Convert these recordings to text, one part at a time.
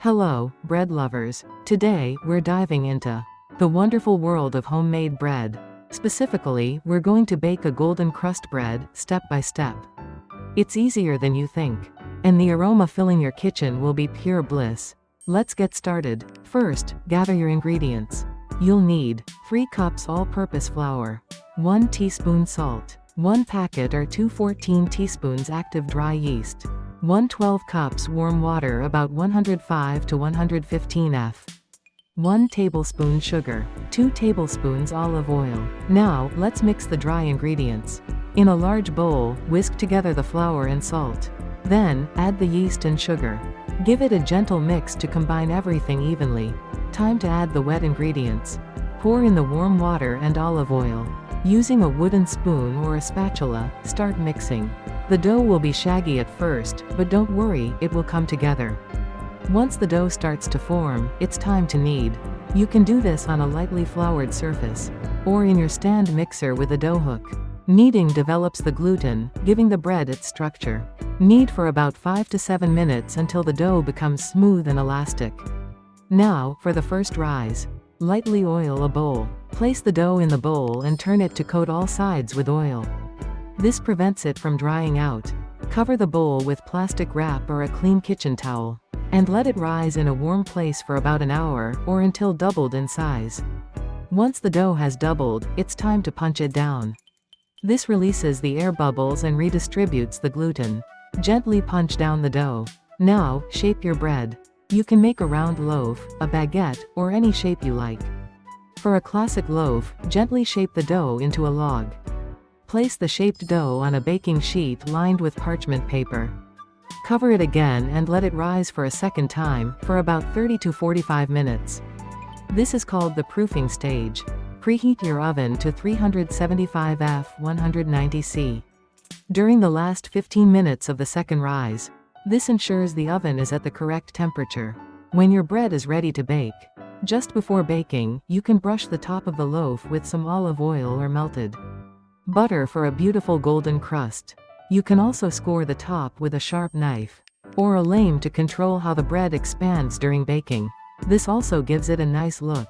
Hello, bread lovers. Today, we're diving into the wonderful world of homemade bread. Specifically, we're going to bake a golden crust bread, step by step. It's easier than you think, and the aroma filling your kitchen will be pure bliss. Let's get started. First, gather your ingredients. You'll need 3 cups all-purpose flour, 1 teaspoon salt, 1 packet or 2 14 teaspoons active dry yeast, 1 12 cups warm water about 105 to 115 F, 1 tablespoon sugar, 2 tablespoons olive oil. Now, let's mix the dry ingredients. In a large bowl, whisk together the flour and salt. Then, add the yeast and sugar. Give it a gentle mix to combine everything evenly. Time to add the wet ingredients. Pour in the warm water and olive oil. Using a wooden spoon or a spatula, start mixing. The dough will be shaggy at first, but don't worry, it will come together. Once the dough starts to form, it's time to knead. You can do this on a lightly floured surface, or in your stand mixer with a dough hook. Kneading develops the gluten, giving the bread its structure. Knead for about 5 to 7 minutes until the dough becomes smooth and elastic. Now, for the first rise. Lightly oil a bowl. Place the dough in the bowl and turn it to coat all sides with oil. This prevents it from drying out. Cover the bowl with plastic wrap or a clean kitchen towel, and let it rise in a warm place for about an hour, or until doubled in size. Once the dough has doubled, it's time to punch it down. This releases the air bubbles and redistributes the gluten. Gently punch down the dough. Now, shape your bread. You can make a round loaf, a baguette, or any shape you like. For a classic loaf, gently shape the dough into a log. Place the shaped dough on a baking sheet lined with parchment paper. Cover it again and let it rise for a second time, for about 30 to 45 minutes. This is called the proofing stage. Preheat your oven to 375 F 190 C. During the last 15 minutes of the second rise. This ensures the oven is at the correct temperature. When your bread is ready to bake, just before baking, you can brush the top of the loaf with some olive oil or melted butter for a beautiful golden crust. You can also score the top with a sharp knife, or a lame to control how the bread expands during baking. This also gives it a nice look.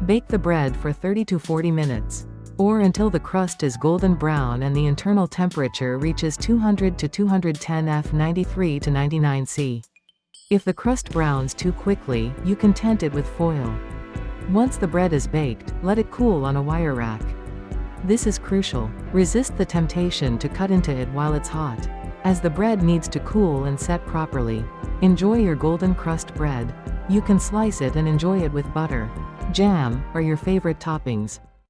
Bake the bread for 30 to 40 minutes, or until the crust is golden brown and the internal temperature reaches 200 to 210 F 93 to 99 C. If the crust browns too quickly, you can tent it with foil. Once the bread is baked, let it cool on a wire rack. This is crucial. Resist the temptation to cut into it while it's hot, as the bread needs to cool and set properly. Enjoy your golden crust bread. You can slice it and enjoy it with butter, jam, or your favorite toppings.